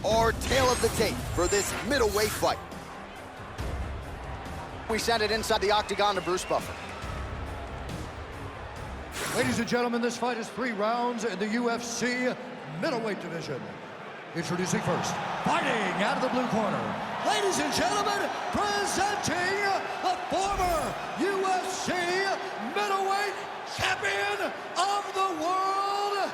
Our tale of the tape for this middleweight fight. We send it inside the octagon to Bruce Buffer. Ladies and gentlemen, this fight is 3 rounds in the UFC middleweight division. Introducing first, fighting out of the blue corner. Ladies and gentlemen, presenting the former UFC middleweight champion of the world,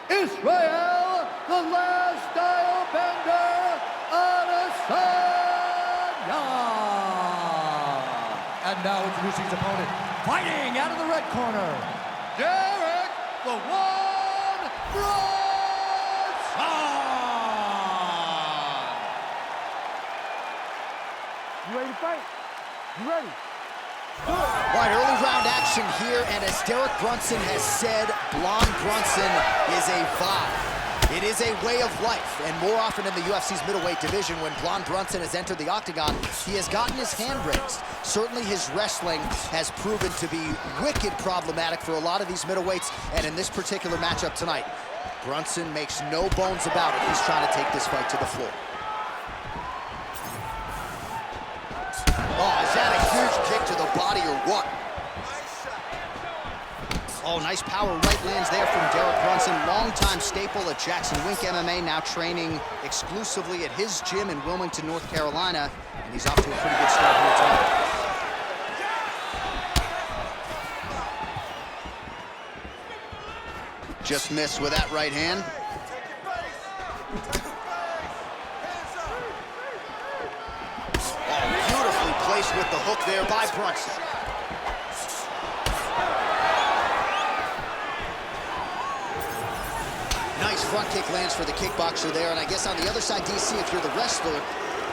Israel, the last style bender, Adesanya. And now introducing his opponent, fighting out of the red corner, Derek the One Brunson. You ready to fight? You ready? All right, early round action here, and as Derek Brunson has said, Blonde Brunson is a vibe. It is a way of life, and more often in the UFC's middleweight division, when Blonde Brunson has entered the octagon, he has gotten his hand raised. Certainly his wrestling has proven to be wicked problematic for a lot of these middleweights, and in this particular matchup tonight, Brunson makes no bones about it. He's trying to take this fight to the floor. Oh, is that a huge kick to the body or what? Oh, nice power right lands there from Derek Brunson. Longtime staple at Jackson Wink MMA, now training exclusively at his gym in Wilmington, North Carolina. And he's off to a pretty good start here tonight. Just missed with that right hand. Oh, beautifully placed with the hook there by Brunson. Nice front kick lands for the kickboxer there, and I guess on the other side, DC, if you're the wrestler,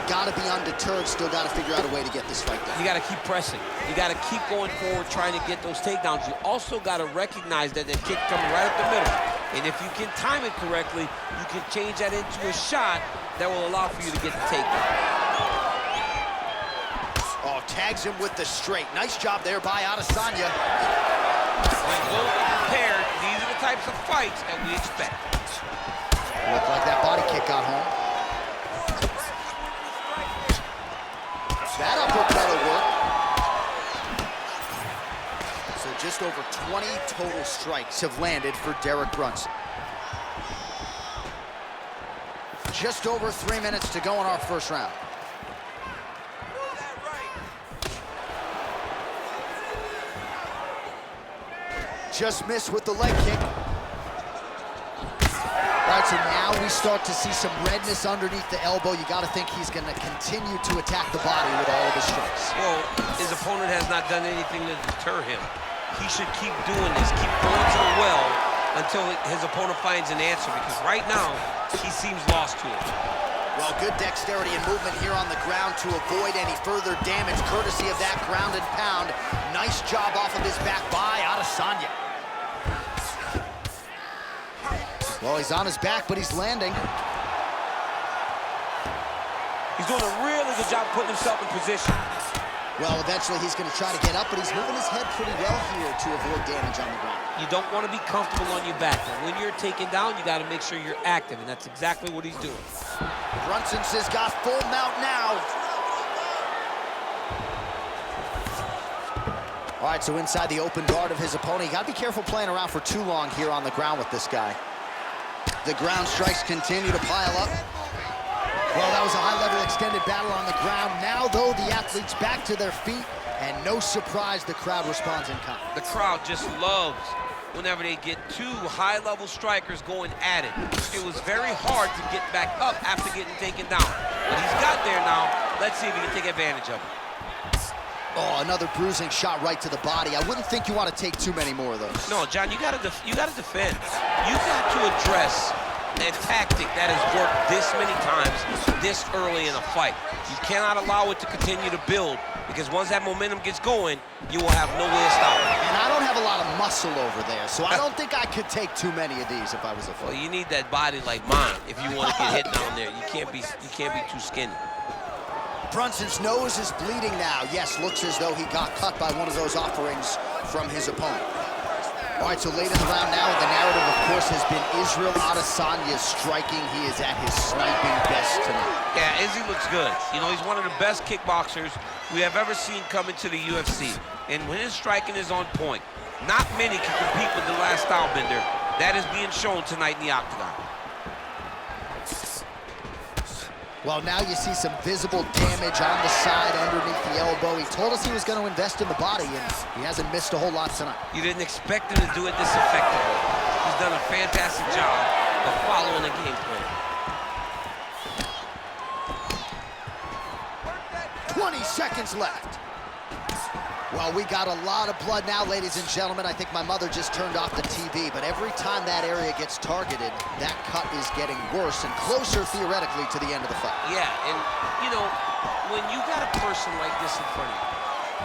gotta be undeterred, still gotta figure out a way to get this fight done. You gotta keep pressing. You gotta keep going forward, trying to get those takedowns. You also gotta recognize that the kick coming right up the middle. And if you can time it correctly, you can change that into a shot that will allow for you to get the takedown. Oh, tags him with the straight. Nice job there by Adesanya. When well prepared, these are the types of fights that we expect. Looked like that body kick got home. That uppercut will work. So just over 20 total strikes have landed for Derek Brunson. Just over 3 minutes to go in our first round. Just missed with the leg kick. All right, so now we start to see some redness underneath the elbow. You got to think he's going to continue to attack the body with all of his strikes. Well, his opponent has not done anything to deter him. He should keep doing this, keep going to the well until his opponent finds an answer, because right now, he seems lost to it. Well, good dexterity and movement here on the ground to avoid any further damage, courtesy of that ground and pound. Nice job off of his back by Adesanya. Well, he's on his back, but he's landing. He's doing a really good job putting himself in position. Well, eventually he's going to try to get up, but he's moving his head pretty well here to avoid damage on the ground. You don't want to be comfortable on your back, but when you're taken down, you got to make sure you're active, and that's exactly what he's doing. Brunson's has got full mount now. All right, so inside the open guard of his opponent, you got to be careful playing around for too long here on the ground with this guy. The ground strikes continue to pile up. Well, that was a high-level extended battle on the ground. Now, though, the athletes back to their feet, and no surprise, the crowd responds in kind. The crowd just loves whenever they get two high-level strikers going at it. It was very hard to get back up after getting taken down. But he's got there now. Let's see if he can take advantage of it. Oh, another bruising shot right to the body. I wouldn't think you want to take too many more of those. No, John, you gotta defend. You got to address a tactic that has worked this many times this early in a fight. You cannot allow it to continue to build, because once that momentum gets going, you will have no way to stop it. And I don't have a lot of muscle over there, so I don't think I could take too many of these if I was a fighter. Well, you need that body like mine if you want to get hit down there. You can't be too skinny. Brunson's nose is bleeding now. Yes, looks as though he got cut by one of those offerings from his opponent. All right, so late in the round now, the narrative, of course, has been Israel Adesanya's striking. He is at his sniping best tonight. Yeah, Izzy looks good. You know, he's one of the best kickboxers we have ever seen come into the UFC. And when his striking is on point, not many can compete with the last style bender. That is being shown tonight in the octagon. Well, now you see some visible damage on the side underneath the elbow. He told us he was going to invest in the body, and he hasn't missed a whole lot tonight. You didn't expect him to do it this effectively. He's done a fantastic job of following the game plan. 20 seconds left. Well, we got a lot of blood now, ladies and gentlemen. I think my mother just turned off the TV, but every time that area gets targeted, that cut is getting worse and closer, theoretically, to the end of the fight. Yeah, and, you know, when you got a person like this in front of you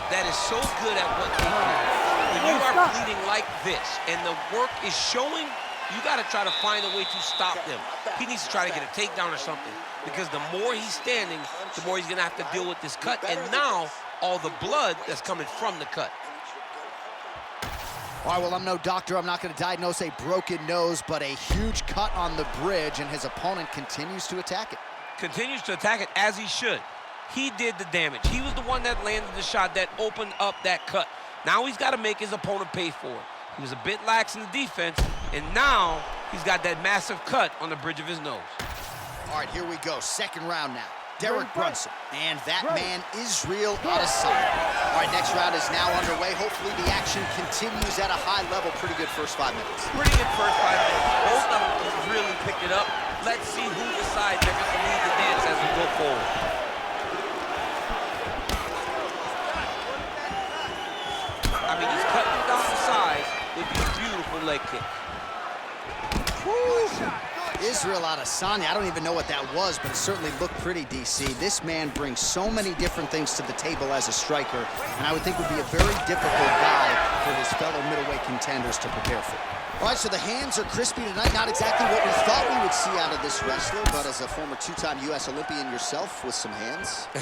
that is so good at what they do, when you are bleeding like this and the work is showing, you got to try to find a way to stop them. He needs to try to get a takedown or something, because the more he's standing, the more he's going to have to deal with this cut. And now, all the blood that's coming from the cut. All right, well, I'm no doctor. I'm not going to diagnose a broken nose, but a huge cut on the bridge, and his opponent continues to attack it. Continues to attack it as he should. He did the damage. He was the one that landed the shot that opened up that cut. Now he's got to make his opponent pay for it. He was a bit lax in the defense, and now he's got that massive cut on the bridge of his nose. All right, here we go. Second round now. Derek Brunson, and that man, Israel Adesanya. All right, next round is now underway. Hopefully the action continues at a high level. Pretty good first 5 minutes. Pretty good first 5 minutes. Both of them just really picked it up. Let's see who decides they're going to lead the dance as we go forward. I mean, he's cutting down the side with these beautiful leg kicks. Woo. Israel Adesanya, I don't even know what that was, but it certainly looked pretty, DC. This man brings so many different things to the table as a striker, and I would think would be a very difficult guy for his fellow middleweight contenders to prepare for. All right, so the hands are crispy tonight. Not exactly what we thought we would see out of this wrestler, but as a former two-time U.S. Olympian yourself with some hands, you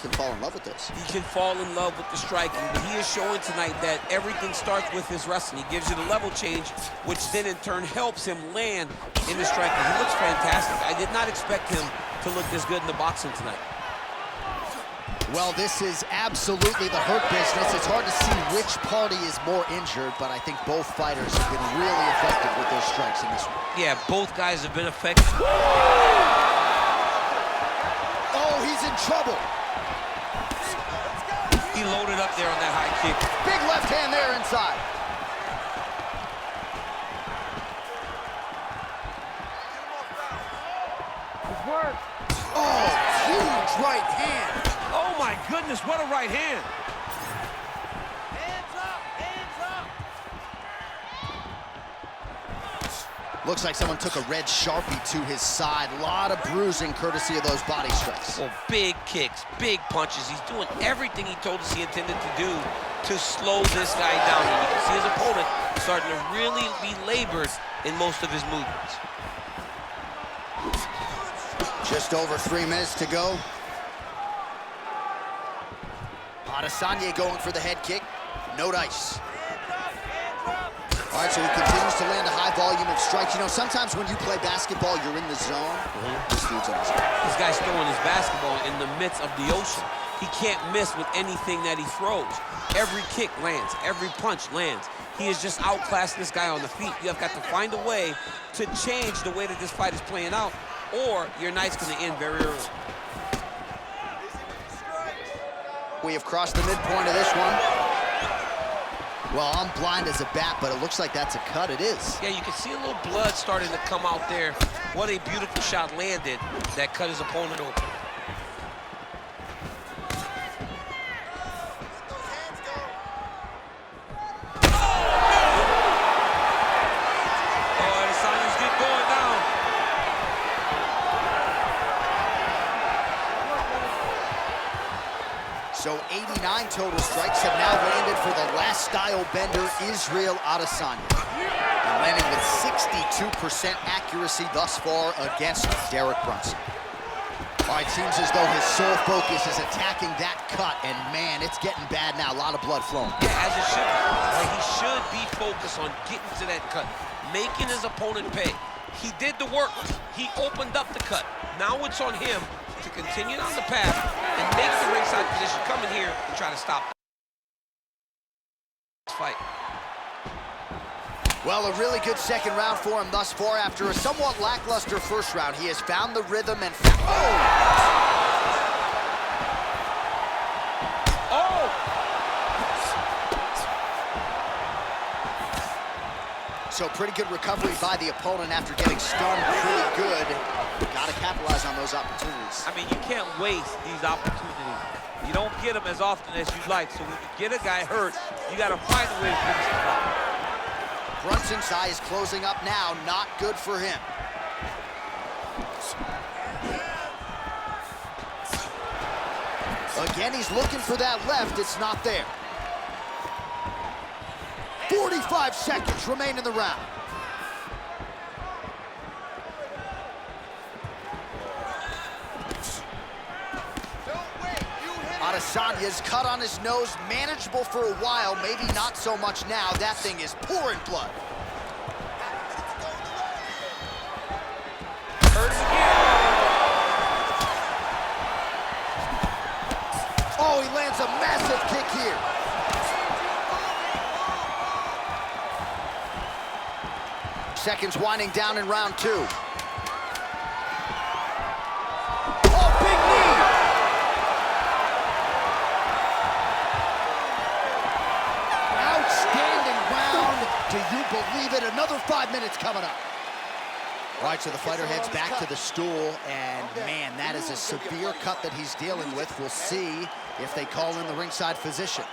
can fall in love with those. He can fall in love with the striking, but he is showing tonight that everything starts with his wrestling. He gives you the level change, which then in turn helps him land in the striking. He looks fantastic. I did not expect him to look this good in the boxing tonight. Well, this is absolutely the hurt business. It's hard to see which party is more injured, but I think both fighters have been really effective with their strikes in this one. Yeah, both guys have been effective. Oh, he's in trouble. He loaded up there on that high kick. Big left hand there inside. Good work. Oh, huge right hand. Oh my goodness, what a right hand. Hands up, hands up. Looks like someone took a red Sharpie to his side. A lot of bruising courtesy of those body strikes. Well, big kicks, big punches. He's doing everything he told us he intended to do to slow this guy down. And you can see his opponent starting to really be labored in most of his movements. Just over 3 minutes to go. Adesanya going for the head kick. No dice. All right, so he continues to land a high volume of strikes. You know, sometimes when you play basketball, you're in the zone. This dude's on his zone. This guy's throwing his basketball in the midst of the ocean. He can't miss with anything that he throws. Every kick lands. Every punch lands. He is just outclassing this guy on the feet. You have got to find a way to change the way that this fight is playing out, or your night's going to end very early. We have crossed the midpoint of this one. Well, I'm blind as a bat, but it looks like that's a cut. It is. Yeah, you can see a little blood starting to come out there. What a beautiful shot landed that cut his opponent open. Oh, Adesanya's getting going now. So 89 total strikes have now landed for the last style bender, Israel Adesanya. And landing with 62% accuracy thus far against Derek Brunson. All right, seems as though his sole focus is attacking that cut, and man, it's getting bad now. A lot of blood flowing. Yeah, as it should be. Like, he should be focused on getting to that cut, making his opponent pay. He did the work. He opened up the cut. Now it's on him to continue down the path and make the ringside position, come in here and try to stop this fight. Well, a really good second round for him thus far. After a somewhat lackluster first round, he has found the rhythm and So pretty good recovery by the opponent after getting stunned pretty good. Got to capitalize on those opportunities. I mean, you can't waste these opportunities. You don't get them as often as you'd like. So when you get a guy hurt, you got to find a way to finish the fight. Brunson's eye is closing up now. Not good for him. Again, he's looking for that left. It's not there. 45 seconds remain in the round. Adesanya's cut on his nose, manageable for a while, maybe not so much now. That thing is pouring blood. Hurts again. Oh, he lands a massive kick here. Seconds winding down in round two. Oh, big knee! Outstanding round. Do you believe it? Another 5 minutes coming up. All right, so the fighter heads back to the stool, and man, that is a severe cut that he's dealing with. We'll see if they call in the ringside physician.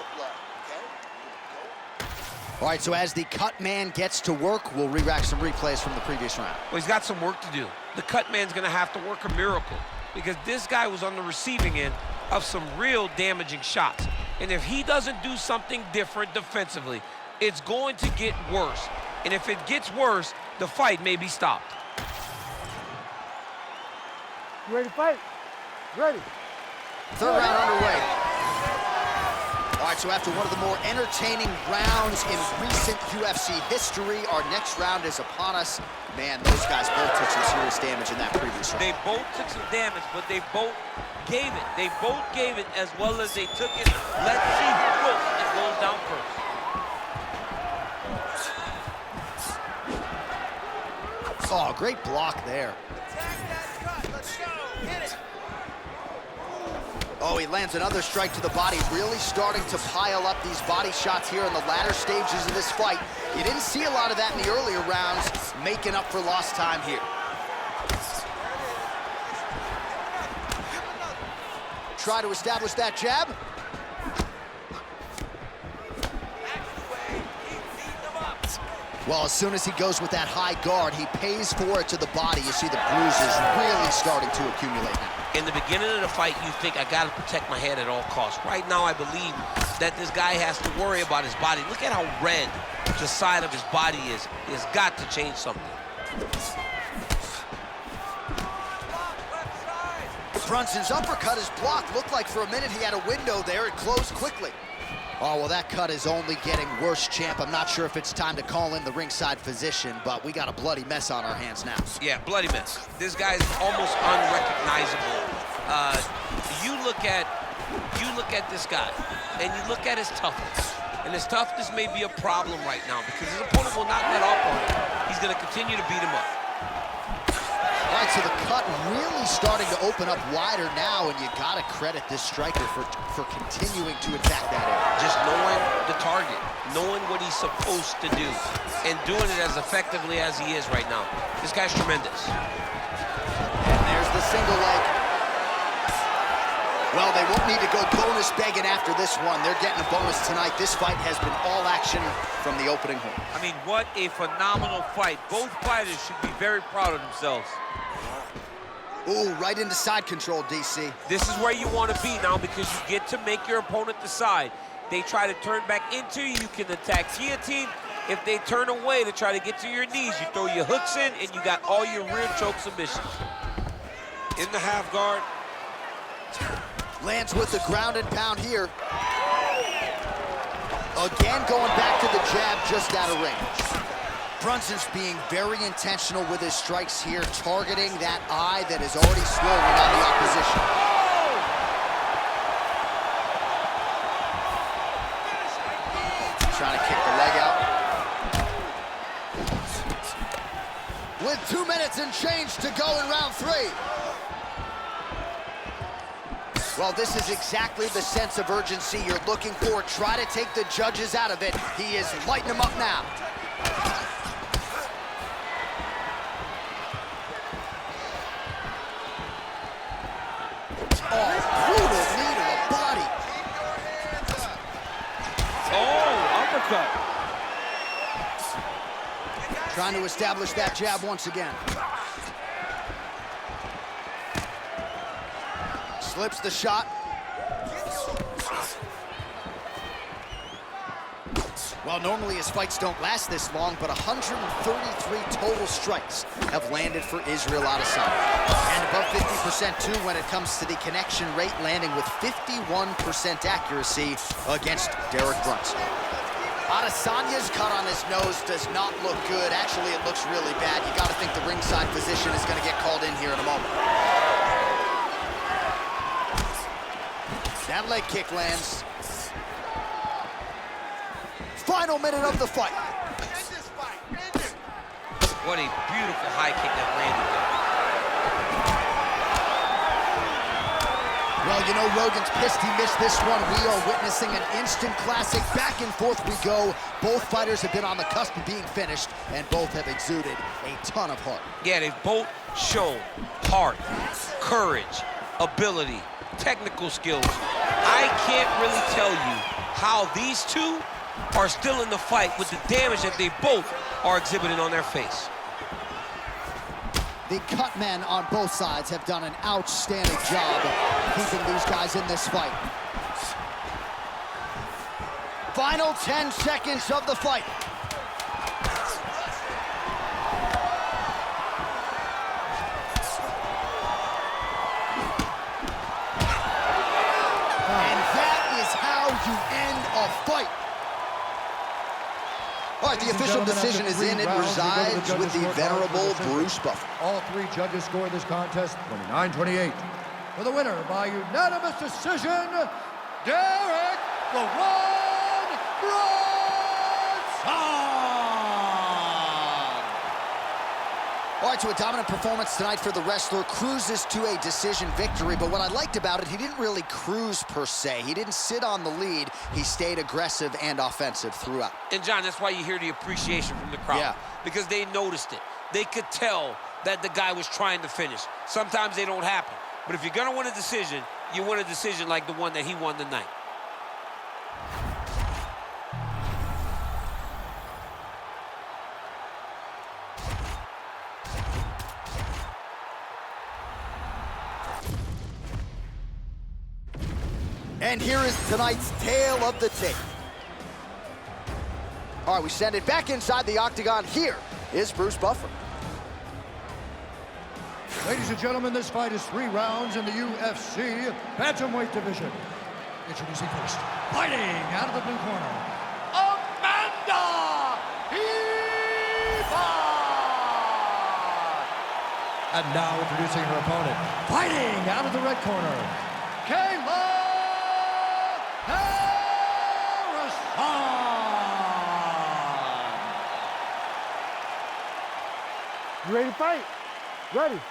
All right, so as the cut man gets to work, we'll re-rack some replays from the previous round. Well, he's got some work to do. The cut man's gonna have to work a miracle because this guy was on the receiving end of some real damaging shots. And if he doesn't do something different defensively, it's going to get worse. And if it gets worse, the fight may be stopped. You ready to fight? Ready. Third round underway. All right, so after one of the more entertaining rounds in recent UFC history, our next round is upon us. Man, those guys both took some serious damage in that previous round. They both took some damage, but they both gave it. They both gave it as well as they took it. Let's see who quits and goes down first. Oh, great block there. Oh, he lands another strike to the body, really starting to pile up these body shots here in the latter stages of this fight. You didn't see a lot of that in the earlier rounds, making up for lost time here. Try to establish that jab. Well, as soon as he goes with that high guard, he pays for it to the body. You see the bruises really starting to accumulate now. In the beginning of the fight, you think, I got to protect my head at all costs. Right now, I believe that this guy has to worry about his body. Look at how red the side of his body is. He has got to change something. Brunson's uppercut is blocked. Looked like for a minute he had a window there. It closed quickly. Oh, well, that cut is only getting worse, champ. I'm not sure if it's time to call in the ringside physician, but we got a bloody mess on our hands now. Yeah, bloody mess. This guy's almost unrecognizable. You look at this guy, and you look at his toughness. And his toughness may be a problem right now because his opponent will not let up on him. He's going to continue to beat him up. All right, so the cut really starting to open up wider now, and you got to credit this striker for continuing to attack that area. Just knowing the target, knowing what he's supposed to do, and doing it as effectively as he is right now. This guy's tremendous. And there's the single leg. Well, they won't need to go bonus begging after this one. They're getting a bonus tonight. This fight has been all action from the opening horn. I mean, what a phenomenal fight. Both fighters should be very proud of themselves. Ooh, right into side control, DC. This is where you want to be now because you get to make your opponent decide. They try to turn back into you, you can attack guillotine. If they turn away to try to get to your knees, you throw your hooks in and you got all your rear choke submissions. In the half guard, Lands with the ground and pound here. Again, going back to the jab, just out of range. Brunson's being very intentional with his strikes here, targeting that eye that is already swollen on the opposition. Trying to kick the leg out. With 2 minutes and change to go in round 3. Well, this is exactly the sense of urgency you're looking for. Try to take the judges out of it. He is lighting them up now. Oh, brutal knee to the body. Oh, uppercut. Trying to establish that jab once again. Slips the shot. Well, normally his fights don't last this long, but 133 total strikes have landed for Israel Adesanya. And above 50% too when it comes to the connection rate, landing with 51% accuracy against Derek Brunson. Adesanya's cut on his nose does not look good. Actually, it looks really bad. You gotta think the ringside physician is gonna get called in here in a moment. That leg kick lands. Final minute of the fight. What a beautiful high kick that Randy did. Well, you know, Rogan's pissed he missed this one. We are witnessing an instant classic. Back and forth we go. Both fighters have been on the cusp of being finished, and both have exuded a ton of heart. Yeah, they've both shown heart, courage, ability, technical skills. I can't really tell you how these two are still in the fight with the damage that they both are exhibiting on their face. The cut men on both sides have done an outstanding job keeping these guys in this fight. Final 10 seconds of the fight. And that is how you end a fight. All right, the official decision is in. It resides with the venerable Bruce Buffer. All 3 judges score this contest 29-28. For the winner by unanimous decision, Derek "The One" Brunson! All right, to a dominant performance tonight for the wrestler. Cruises to a decision victory, but what I liked about it, he didn't really cruise per se. He didn't sit on the lead. He stayed aggressive and offensive throughout. And John, that's why you hear the appreciation from the crowd. Yeah. Because they noticed it. They could tell that the guy was trying to finish. Sometimes they don't happen. But if you're gonna win a decision, you win a decision like the one that he won tonight. And here is tonight's tale of the tape. All right, we send it back inside the octagon. Here is Bruce Buffer. Ladies and gentlemen, this fight is 3 rounds in the UFC bantamweight division. Introducing first, fighting out of the blue corner, Amanda Ribas! And now introducing her opponent, fighting out of the red corner, Kayla! You ready to fight? Ready.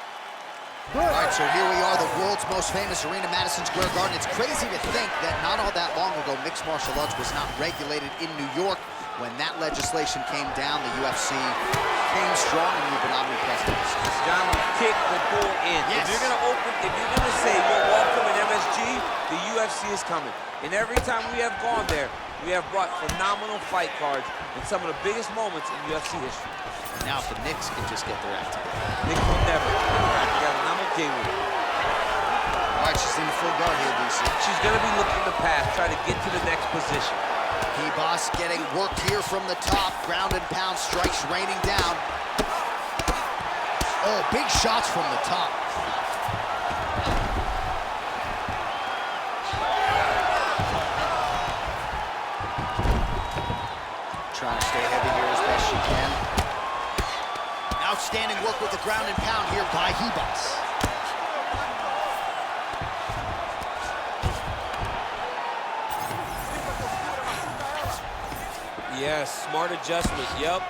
Good. All right, so here we are, the world's most famous arena, Madison Square Garden. It's crazy to think that not all that long ago, mixed martial arts was not regulated in New York. When that legislation came down, the UFC came strong, and we've been omnipresent. John, kick the door in. Yes. If you're gonna say you're welcome in MSG, the UFC is coming. And every time we have gone there, we have brought phenomenal fight cards and some of the biggest moments in UFC history. Now, if the Knicks can just get their act together. Knicks will never get their act together, and I'm okay with it. All right, she's in full guard here, DC. She's gonna be looking to pass, try to get to the next position. Ribas getting worked here from the top. Ground and pound strikes raining down. Oh, big shots from the top. ground and pound here by Ribas. Yes, smart adjustment, yep.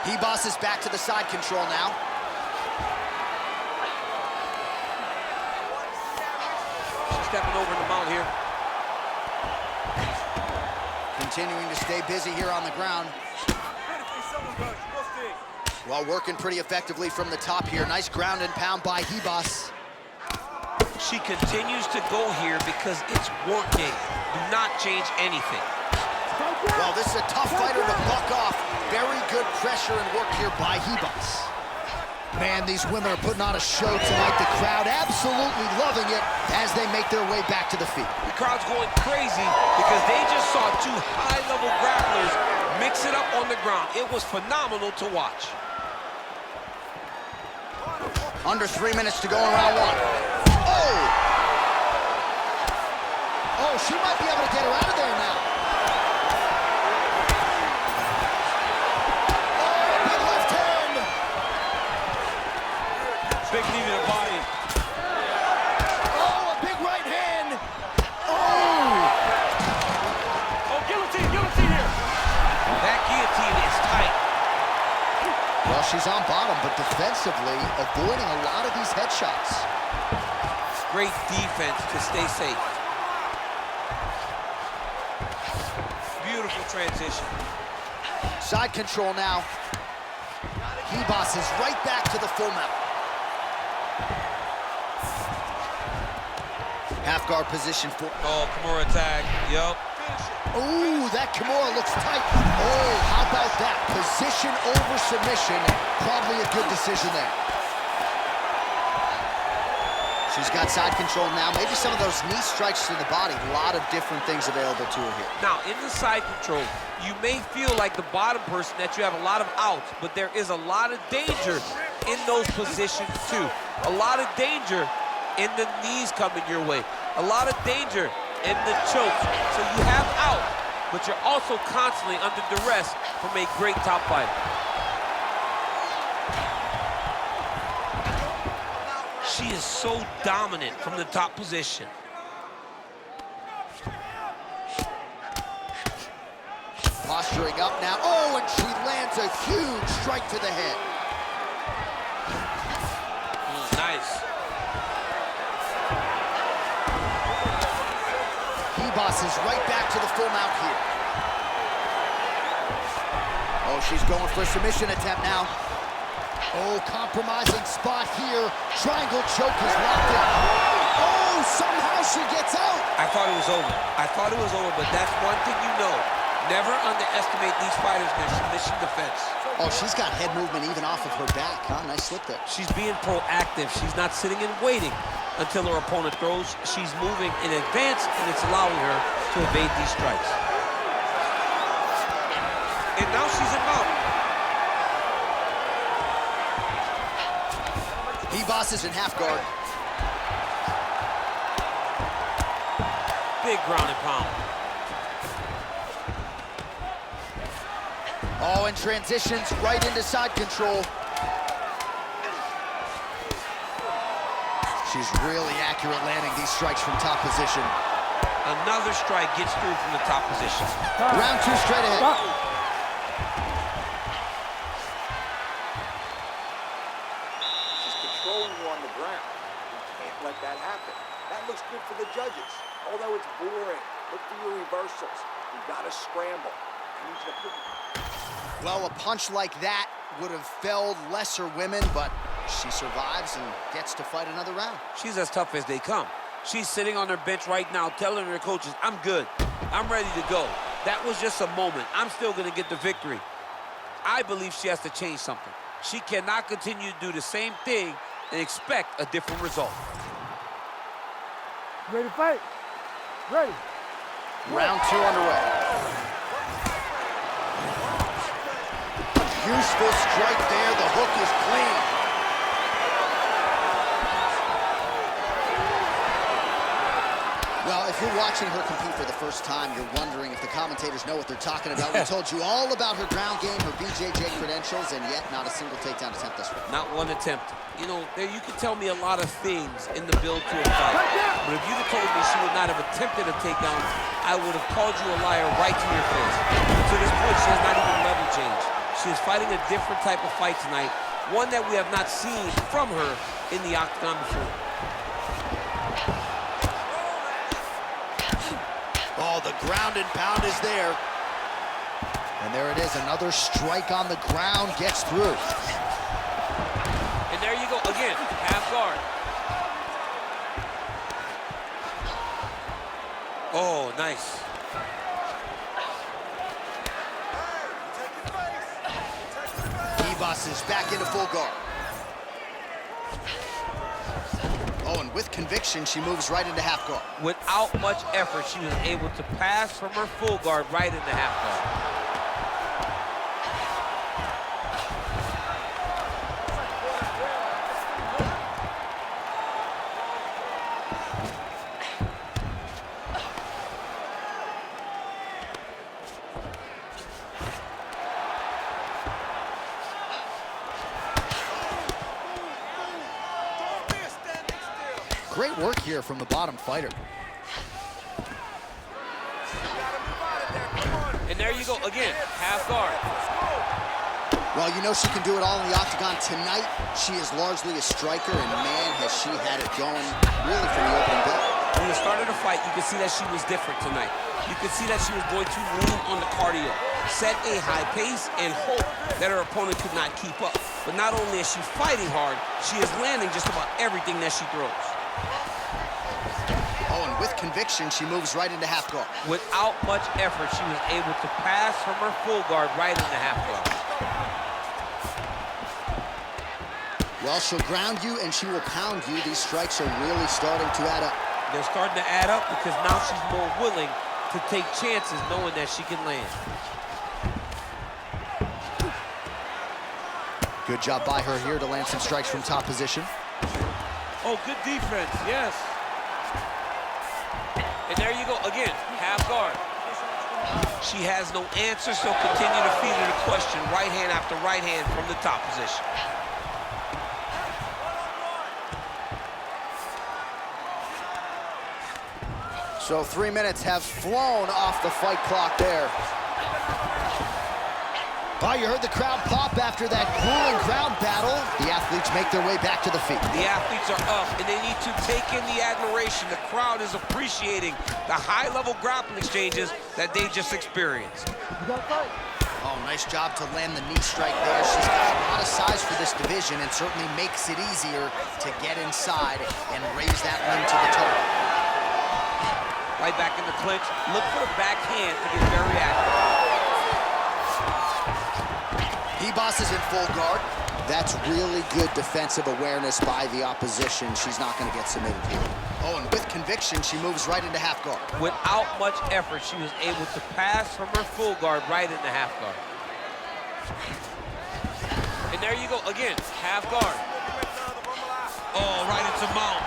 Ribas is back to the side control now. She's stepping over the mount here. Continuing to stay busy here on the ground. Well, working pretty effectively from the top here. Nice ground and pound by Ribas. She continues to go here because it's working. Do not change anything. Well, this is a tough fighter to buck off. Very good pressure and work here by Ribas. Man, these women are putting on a show tonight. The crowd absolutely loving it as they make their way back to the feet. The crowd's going crazy because they just saw two high-level grapplers mix it up on the ground. It was phenomenal to watch. Under 3 minutes to go in round one. Oh! Oh, she might be able to get her out of there now. Oh, big left hand. Big knee to the body. Oh, a big right hand. Oh! Oh, guillotine here. That guillotine is tight. Well, she's on bottom, but defensively avoiding a lot of these headshots. Great defense to stay safe. Beautiful transition. Side control now. Ribas is right back to the full mount. Half guard position for... Oh, Kimura tag. Yup. Ooh, that Kimura looks tight. Oh, how about that? Position over submission. Probably a good decision there. She's got side control now. Maybe some of those knee strikes to the body. A lot of different things available to her here. Now, in the side control, you may feel like the bottom person that you have a lot of outs, but there is a lot of danger in those positions too. A lot of danger in the knees coming your way. A lot of danger in the chokes. So you have out, but you're also constantly under duress from a great top fighter. She is so dominant from the top position. Posturing up now. Oh, and she lands a huge strike to the head. Nice. Ribas is right back to the full mount here. Oh, she's going for a submission attempt now. Oh, compromising spot here. Triangle choke is locked in. Oh, somehow she gets out. I thought it was over. I thought it was over, but that's one thing you know. Never underestimate these fighters in their submission defense. Oh, she's got head movement even off of her back, huh? Nice slip there. She's being proactive. She's not sitting and waiting until her opponent throws. She's moving in advance, and it's allowing her to evade these strikes. And now she's in mount. Ribas is in half guard. Big ground and pound. Oh, and transitions right into side control. She's really accurate landing these strikes from top position. Another strike gets through from the top position. Round two straight ahead. She's controlling you on the ground. You can't let that happen. That looks good for the judges. Although it's boring, look for your reversals. You gotta scramble. I need you to put... Well, a punch like that would have felled lesser women, but she survives and gets to fight another round. She's as tough as they come. She's sitting on her bench right now telling her coaches, I'm good. I'm ready to go. That was just a moment. I'm still going to get the victory. I believe she has to change something. She cannot continue to do the same thing and expect a different result. Ready to fight? Ready. Round two underway. Useful strike there. The hook is clean. Well, if you're watching her compete for the first time, you're wondering if the commentators know what they're talking about. We told you all about her ground game, her BJJ credentials, and yet not a single takedown attempt this week. Not one attempt. You know, there you can tell me a lot of things in the build to a fight. But if you'd have told me she would not have attempted a takedown, I would have called you a liar right to your face. To this point, she has not even level changed. She is fighting a different type of fight tonight, one that we have not seen from her in the octagon before. Oh, the ground and pound is there. And there it is, another strike on the ground, gets through. And there you go, again, half guard. Oh, nice. Ribas is back into full guard. Oh, and with conviction, she moves right into half guard. Without much effort, she was able to pass from her full guard right into half guard. Great work here from the bottom fighter. And there you go, again, half guard. Well, you know she can do it all in the octagon. Tonight, she is largely a striker, and man, has she had it going really from the opening bell. When you started the fight, you could see that she was different tonight. You could see that she was going to lean on the cardio, set a high pace, and hope that her opponent could not keep up. But not only is she fighting hard, she is landing just about everything that she throws. Oh, and with conviction, she moves right into half guard. Without much effort, she was able to pass from her full guard right into half guard. Well, she'll ground you and she will pound you. These strikes are really starting to add up. They're starting to add up because now she's more willing to take chances knowing that she can land. Good job by her here to land some strikes from top position. Oh, good defense, yes. And there you go, again, half guard. She has no answer, so continue to feed her the question, right hand after right hand from the top position. So 3 minutes have flown off the fight clock there. Oh, you heard the crowd pop after that grueling ground battle. The athletes make their way back to the feet. The athletes are up, and they need to take in the admiration. The crowd is appreciating the high-level grappling exchanges that they just experienced. Oh, nice job to land the knee strike there. She's got a lot of size for this division and certainly makes it easier to get inside and raise that limb to the target. Right back in the clinch. Look for the backhand to get very active. Ribas is in full guard. That's really good defensive awareness by the opposition. She's not going to get submitted here. Oh, and with conviction, she moves right into half guard. Without much effort, she was able to pass from her full guard right into half guard. And there you go, again, half guard. Oh, right into mount.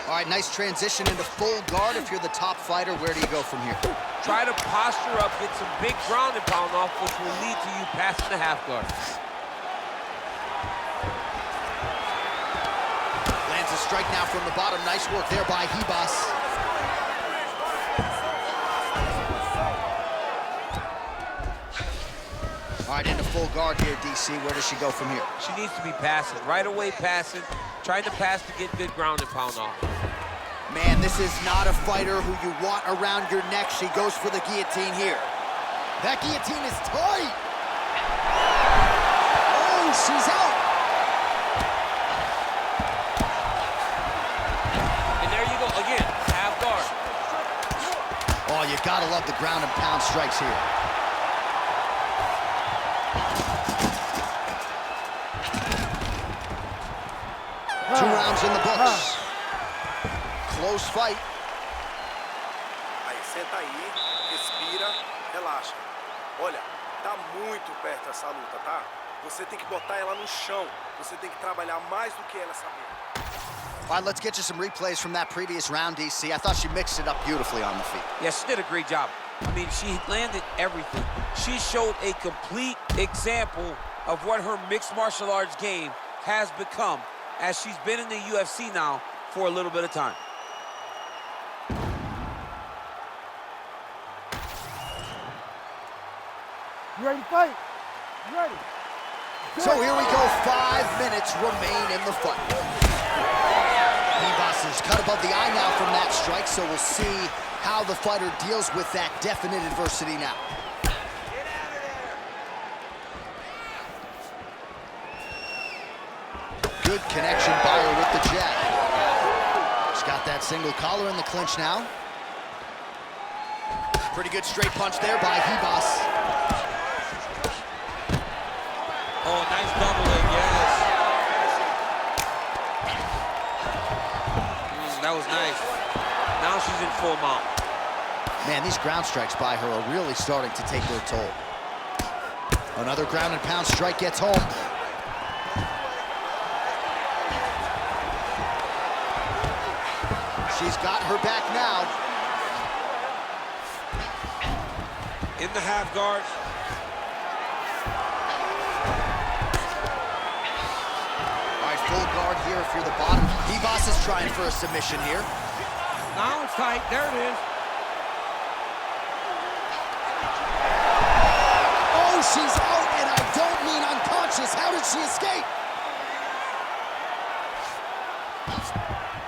All right, nice transition into full guard. If you're the top fighter, where do you go from here? Try to posture up, get some big ground and pound off, which will lead to you passing the half guard. Lands a strike now from the bottom. Nice work there by Ribas. All right, into full guard here, DC. Where does she go from here? She needs to be passing, right away passing, trying to pass to get good ground and pound off. Man, this is not a fighter who you want around your neck. She goes for the guillotine here. That guillotine is tight. Oh, she's out. And there you go, again, half guard. Oh, you gotta love the ground and pound strikes here. Two rounds in the books. Close fight. Aí, senta aí, respira, relaxa. Olha, tá muito perto essa luta, tá? Você tem que botar ela no chão. Você tem que trabalhar mais do que ela saber. All right, let's get you some replays from that previous round, DC. I thought she mixed it up beautifully on the feet. Yeah, she did a great job. I mean, she landed everything. She showed a complete example of what her mixed martial arts game has become as she's been in the UFC now for a little bit of time. You ready to fight? You ready? So here we go, 5 minutes remain in the fight. Ribas is cut above the eye now from that strike, so we'll see how the fighter deals with that definite adversity now. Good connection by her with the jab. She's got that single collar in the clinch now. Pretty good straight punch there by Ribas. Oh, nice double leg, yes. That was nice. Now she's in full mount. Man, these ground strikes by her are really starting to take their toll. Another ground and pound strike gets home. She's got her back now. In the half guard. All right, full guard here if you're the bottom. Ribas is trying for a submission here. Now it's tight. There it is. Oh, she's out, and I don't mean unconscious. How did she escape?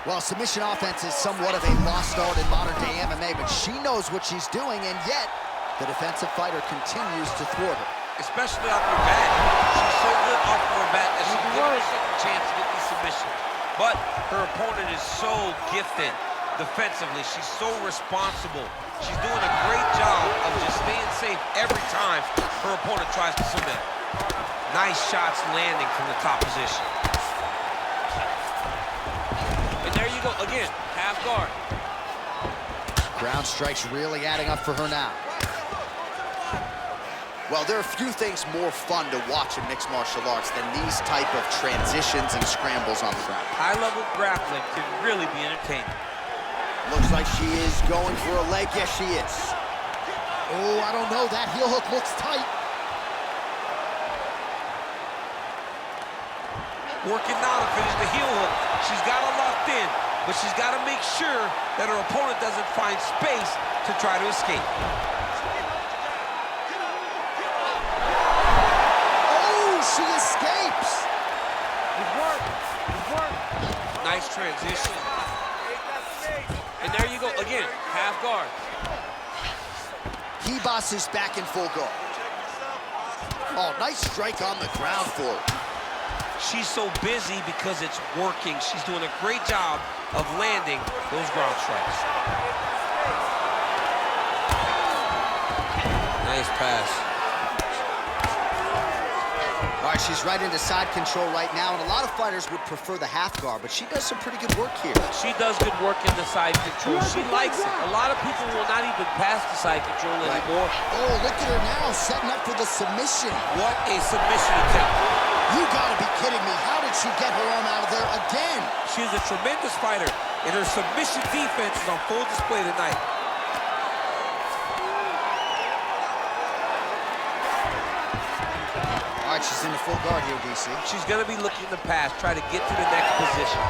Well, submission offense is somewhat of a lost art in modern-day MMA, but she knows what she's doing, and yet the defensive fighter continues to thwart her. Especially off her back. She's so good off of her back that she can give herself a chance to get the submission. But her opponent is so gifted defensively. She's so responsible. She's doing a great job of just staying safe every time her opponent tries to submit. Nice shots landing from the top position. And there you go, again, half guard. Ground strikes really adding up for her now. Well, there are few things more fun to watch in mixed martial arts than these type of transitions and scrambles on the ground. High-level grappling can really be entertaining. Looks like she is going for a leg. Yes, she is. Oh, I don't know. That heel hook looks tight. Working now to finish the heel hook. She's got her locked in, but she's got to make sure that her opponent doesn't find space to try to escape. She escapes. Good work. Good work. Nice transition. And there you go, again, half guard. Ribas is back in full guard. Oh, nice strike on the ground for her. She's so busy because it's working. She's doing a great job of landing those ground strikes. Nice pass. All right, she's right into side control right now, and a lot of fighters would prefer the half guard, but she does some pretty good work here. She does good work in the side control. She likes it. A lot of people will not even pass the side control anymore. Oh, look at her now, setting up for the submission. What a submission attempt. You gotta be kidding me. How did she get her arm out of there again? She's a tremendous fighter, and her submission defense is on full display tonight. All right, she's in the full guard here, DC. She's going to be looking to pass, try to get to the next position.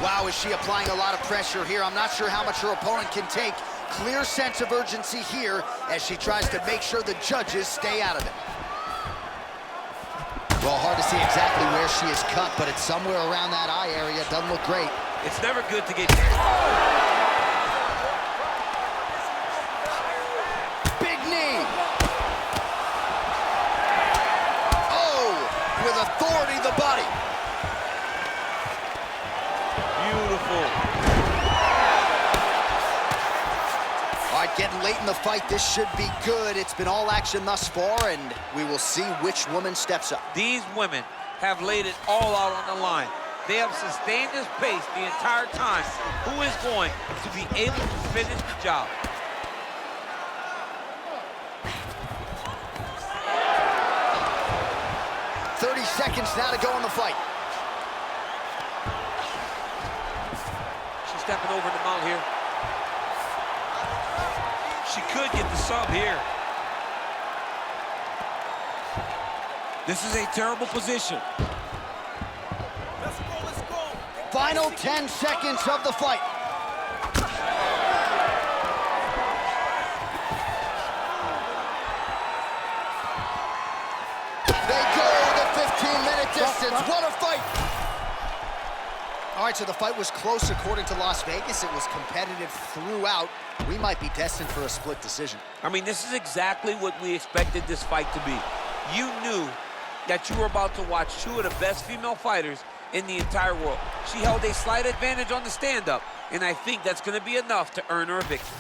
Wow, is she applying a lot of pressure here? I'm not sure how much her opponent can take. Clear sense of urgency here as she tries to make sure the judges stay out of it. Well, hard to see exactly where she is cut, but it's somewhere around that eye area. Doesn't look great. It's never good to get... Big knee. Oh, with authority, the body. Beautiful. All right, getting late in the fight. This should be good. It's been all action thus far, and we will see which woman steps up. These women have laid it all out on the line. They have sustained this pace the entire time. Who is going to be able to finish the job? seconds now to go in the fight. She's stepping over the mount here. She could get the sub here. This is a terrible position. Let's go, let's go. Final 10 seconds of the fight. They go the 15-minute distance. What a fight! All right, so the fight was close according to Las Vegas. It was competitive throughout. We might be destined for a split decision. I mean, this is exactly what we expected this fight to be. You knew that you were about to watch two of the best female fighters in the entire world. She held a slight advantage on the stand-up, and I think that's going to be enough to earn her a victory.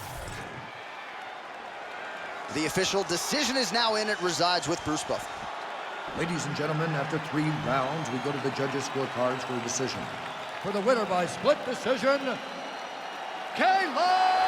The official decision is now in. It resides with Bruce Buffer. Ladies and gentlemen, after 3 rounds, we go to the judges' scorecards for a decision. For the winner by split decision, Kayla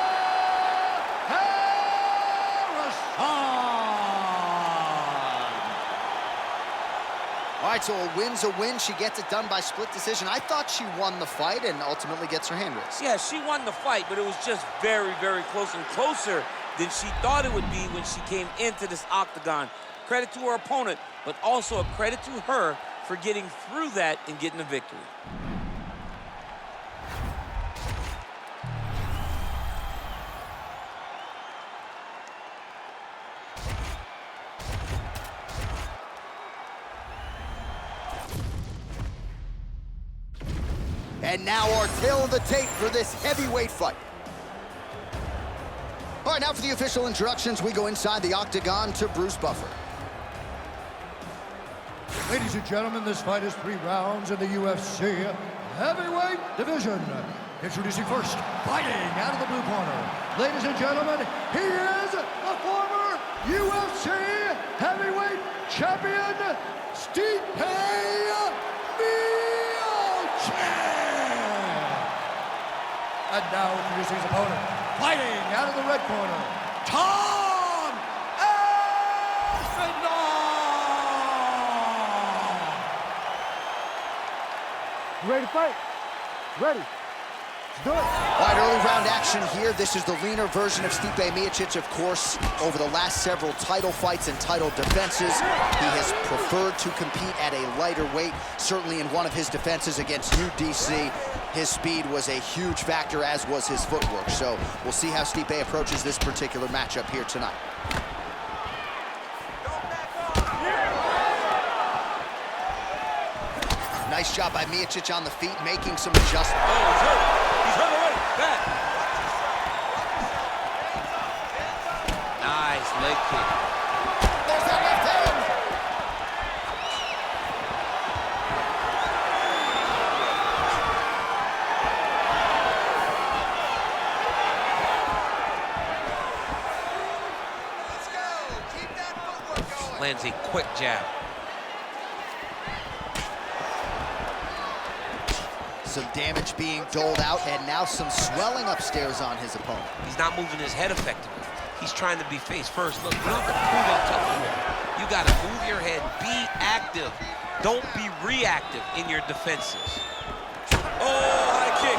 All right, so a win's a win. She gets it done by split decision. I thought she won the fight and ultimately gets her hand raised. Yeah, she won the fight, but it was just very, very close, and closer than she thought it would be when she came into this octagon. Credit to her opponent, but also a credit to her for getting through that and getting the victory. And now our tail of the tape for this heavyweight fight. All right, now for the official introductions, we go inside the octagon to Bruce Buffer. Ladies and gentlemen, this fight is 3 rounds in the UFC heavyweight division. Introducing first, fighting out of the blue corner. Ladies and gentlemen, he is the former UFC heavyweight champion, Stipe Miocic. And now introducing his opponent, fighting out of the red corner, Aspinall. You ready to fight? Ready. Let's do it. All right, early round action here. This is the leaner version of Stipe Miocic, of course. Over the last several title fights and title defenses, he has preferred to compete at a lighter weight. Certainly in one of his defenses against UDC, his speed was a huge factor, as was his footwork. So we'll see how Stipe approaches this particular matchup here tonight. Nice job by Miocic on the feet, making some adjustments. Oh, he's hurt. He's hurt already. Back. Nice leg kick. There's that left hand. Let's go. Keep that footwork going. Lands a quick jab. Some damage being doled out, and now some swelling upstairs on his opponent. He's not moving his head effectively. He's trying to be face first. Look, you don't have to prove how tough you are. You got to move your head, be active. Don't be reactive in your defenses. Oh, high kick.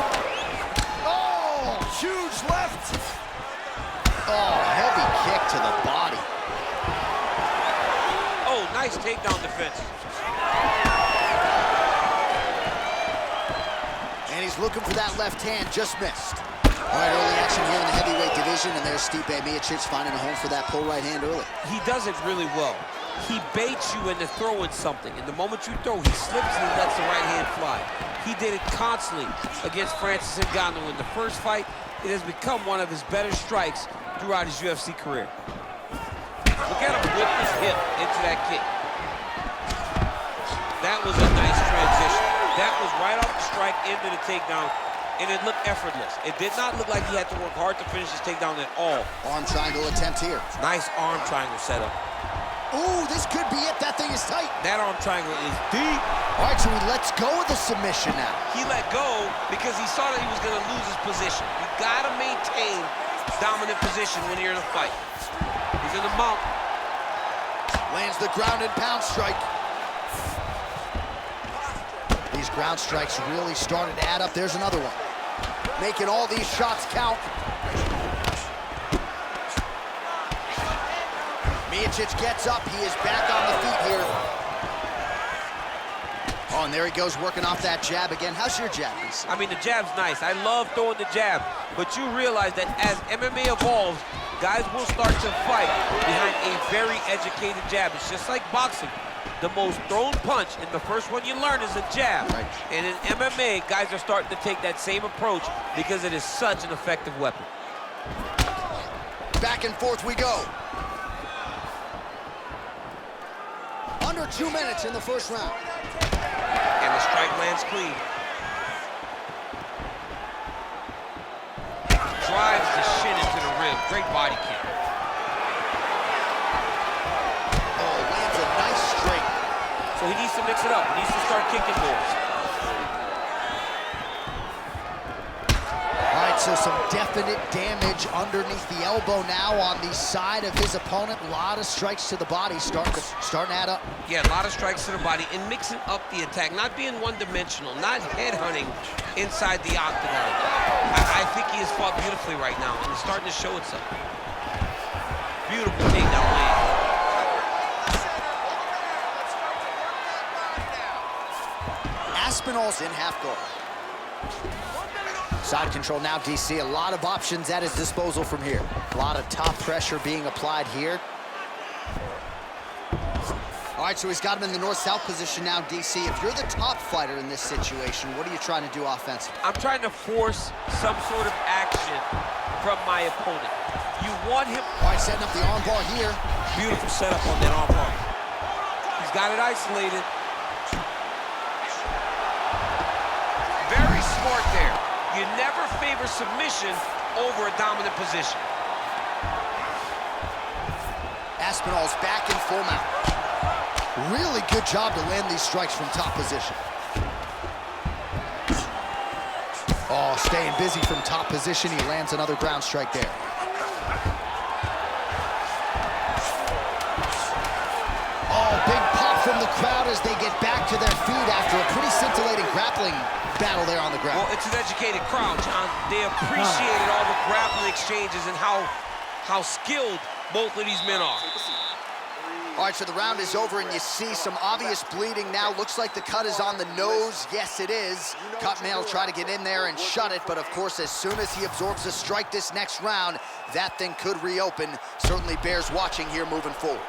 Oh, huge left. Oh, heavy kick to the body. Oh, nice takedown defense. And he's looking for that left hand, just missed. All right, early action here in the heavyweight division, and there's Stipe Miocic finding a home for that pull right hand early. He does it really well. He baits you into throwing something, and the moment you throw, he slips and he lets the right hand fly. He did it constantly against Francis Ngannou in the first fight. It has become one of his better strikes throughout his UFC career. Look at him whip his hip into that kick. That was a nice transition. That was right off the strike into the takedown, and it looked effortless. It did not look like he had to work hard to finish his takedown at all. Arm triangle attempt here. Nice arm triangle setup. Ooh, this could be it. That thing is tight. That arm triangle is deep. All right, so he lets go of the submission now. He let go because he saw that he was going to lose his position. You got to maintain dominant position when you're in a fight. He's in the mount. Lands the ground and pound strike. ground strikes really started to add up. There's another one. Making all these shots count. Miocic gets up. He is back on the feet here. Oh, and there he goes, working off that jab again. How's your jab, DC? I mean, the jab's nice. I love throwing the jab. But you realize that as MMA evolves, guys will start to fight behind a very educated jab. It's just like boxing. The most thrown punch, and the first one you learn is a jab. Right. And in MMA, guys are starting to take that same approach because it is such an effective weapon. Back and forth we go. Under 2 minutes in the first round. And the strike lands clean. Drives the shin into the rib. Great body kick. Oh, lands a nice straight. So he needs to mix it up. He needs to start kicking more. All right, so some definite damage underneath the elbow now on the side of his opponent. A lot of strikes to the body starting to add up. Yeah, a lot of strikes to the body and mixing up the attack, not being one-dimensional, not headhunting inside the octagon. I think he has fought beautifully right now, and it's starting to show itself. Beautiful takedown land. Aspinall's in half guard. Side control now, DC. A lot of options at his disposal from here. A lot of top pressure being applied here. All right, so he's got him in the north-south position now, DC. If you're the top fighter in this situation, what are you trying to do offensively? I'm trying to force some sort of action from my opponent. You want him... All right, setting up the armbar here. Beautiful setup on that armbar. He's got it isolated. Very smart there. You never favor submission over a dominant position. Aspinall's back in full mount. Really good job to land these strikes from top position. Oh, staying busy from top position. He lands another ground strike there. Oh, big pop from the crowd as they get back to their feet after a pretty scintillating grappling battle there on the ground. Well, it's an educated crowd, John. They appreciated all the grappling exchanges and how skilled both of these men are. All right, so the round is over, and you see some obvious bleeding now. Looks like the cut is on the nose. Yes, it is. Cutman will try to get in there and shut it, but of course, as soon as he absorbs a strike this next round, that thing could reopen. Certainly bears watching here moving forward.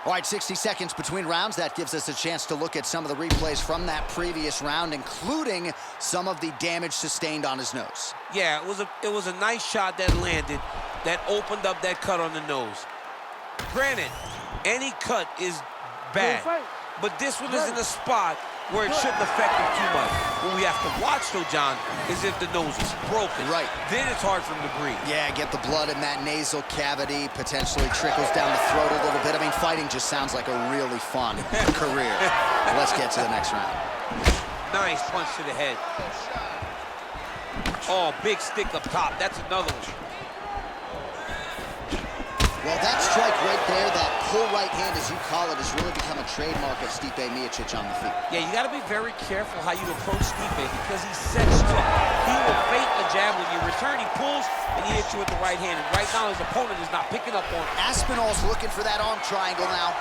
All right, 60 seconds between rounds. That gives us a chance to look at some of the replays from that previous round, including some of the damage sustained on his nose. Yeah, it was a nice shot that landed, that opened up that cut on the nose. Granted, any cut is bad, but this one is in a spot where it shouldn't affect him too much. What we have to watch, though, John, is if the nose is broken. Right. Then it's hard for him to breathe. Yeah, get the blood in that nasal cavity, potentially trickles down the throat a little bit. I mean, fighting just sounds like a really fun career. Let's get to the next round. Nice punch to the head. Oh, big stick up top. That's another one. Well, that strike right there, that pull right hand, as you call it, has really become a trademark of Stipe Miocic on the feet. Yeah, you got to be very careful how you approach Stipe because he sets you up. He will fake a jab when you return. He pulls and he hits you with the right hand. And right now, his opponent is not picking up on it. Aspinall's looking for that arm triangle now.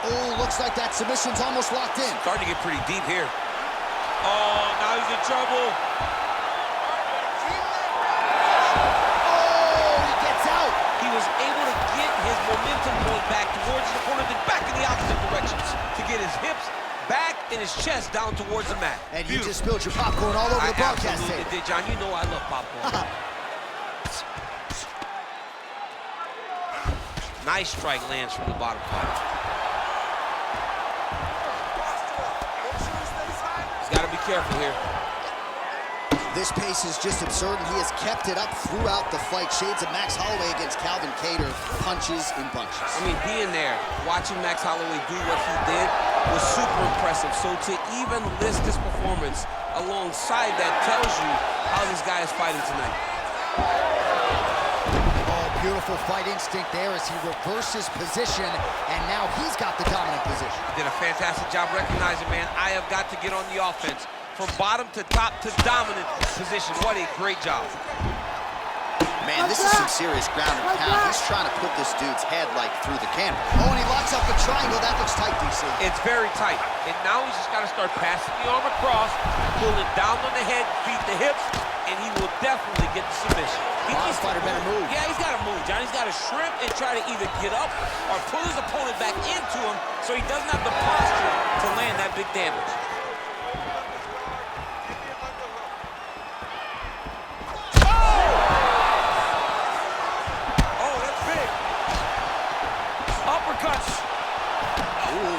Oh, looks like that submission's almost locked in. Starting to get pretty deep here. Oh, now he's in trouble. Was able to get his momentum going back towards his opponent and back in the opposite directions to get his hips back and his chest down towards the mat. And you just spilled your popcorn all over the broadcast table. I did, John. You know I love popcorn. Nice strike lands from the bottom corner. He's got to be careful here. This pace is just absurd, and he has kept it up throughout the fight. Shades of Max Holloway against Calvin Kattar, punches in bunches. I mean, being there, watching Max Holloway do what he did was super impressive. So to even list this performance alongside that tells you how this guy is fighting tonight. Oh, Beautiful fight instinct there as he reverses position, and now he's got the dominant position. Did a fantastic job recognizing, man, I have got to get on the offense. From bottom to top to dominant position. What a great job. Man, this is some serious ground and pound. He's trying to put this dude's head, like, through the camera. Oh, and he locks up the triangle. That looks tight, DC. It's very tight. And now he's just got to start passing the arm across, pulling down on the head, feet the hips, and he will definitely get the submission. He needs to fighter better move. Yeah, he's got to move, John. He's got to shrimp and try to either get up or pull his opponent back into him so he doesn't have the posture to land that big damage.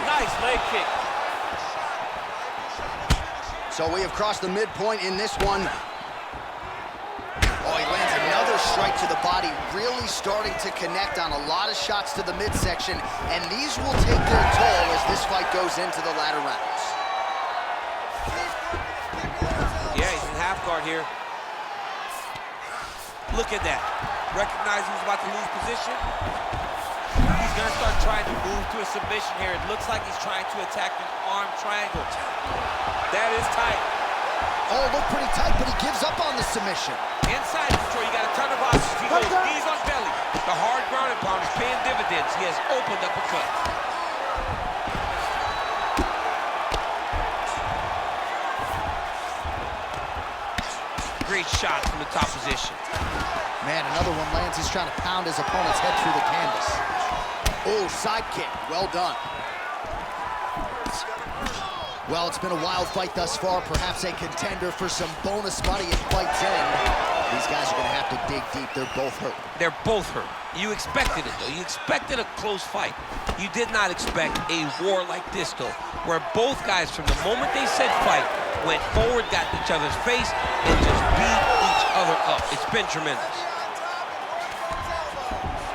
Nice leg kick. So we have crossed the midpoint in this one. Oh, he lands another strike to the body, really starting to connect on a lot of shots to the midsection, and these will take their toll as this fight goes into the latter rounds. Yeah, he's in half guard here. Look at that. Recognize he's about to lose position. He's gonna start trying to move to a submission here. It looks like he's trying to attack an arm triangle. That is tight. Oh, look pretty tight, but he gives up on the submission. Inside control, you got a ton of options. He goes knees on belly. The hard ground and pound is paying dividends. He has opened up a cut. Great shot from the top position. Man, another one lands. He's trying to pound his opponent's head through the canvas. Oh, side kick. Well done. Well, it's been a wild fight thus far. Perhaps a contender for some bonus money at fight's end. These guys are going to have to dig deep. They're both hurt. They're both hurt. You expected it, though. You expected a close fight. You did not expect a war like this, though, where both guys, from the moment they said fight, went forward, got in each other's face, and just beat each other up. It's been tremendous.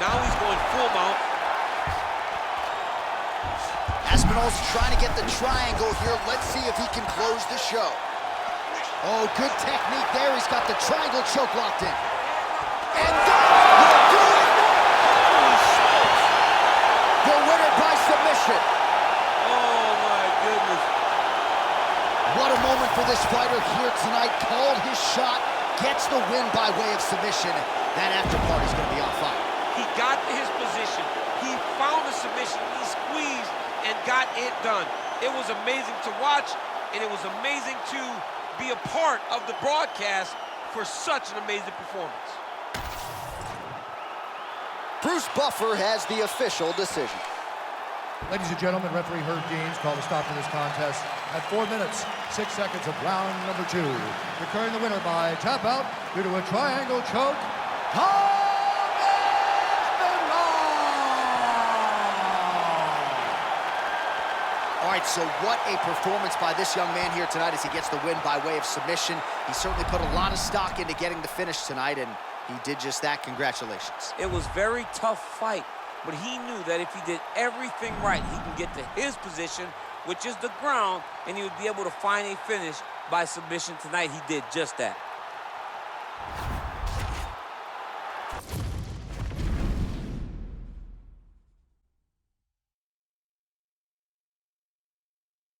Now he's going full mount. Aspinall's trying to get the triangle here. Let's see if he can close the show. Oh, good technique there. He's got the triangle choke locked in. And that will do it! The winner by submission. Oh, my goodness. What a moment for this fighter here tonight. Called his shot, gets the win by way of submission. That after party's going to be on fire. He got to his position. He found the submission. He squeezed and got it done. It was amazing to watch, and it was amazing to be a part of the broadcast for such an amazing performance. Bruce Buffer has the official decision. Ladies and gentlemen, referee Herb Deans called a stop to this contest at 4 minutes, 6 seconds of round number 2. Declaring the winner by tap out due to a triangle choke. All right, so what a performance by this young man here tonight as he gets the win by way of submission. He certainly put a lot of stock into getting the finish tonight, and he did just that. Congratulations. It was a very tough fight, but he knew that if he did everything right, he can get to his position, which is the ground, and he would be able to find a finish by submission tonight. He did just that.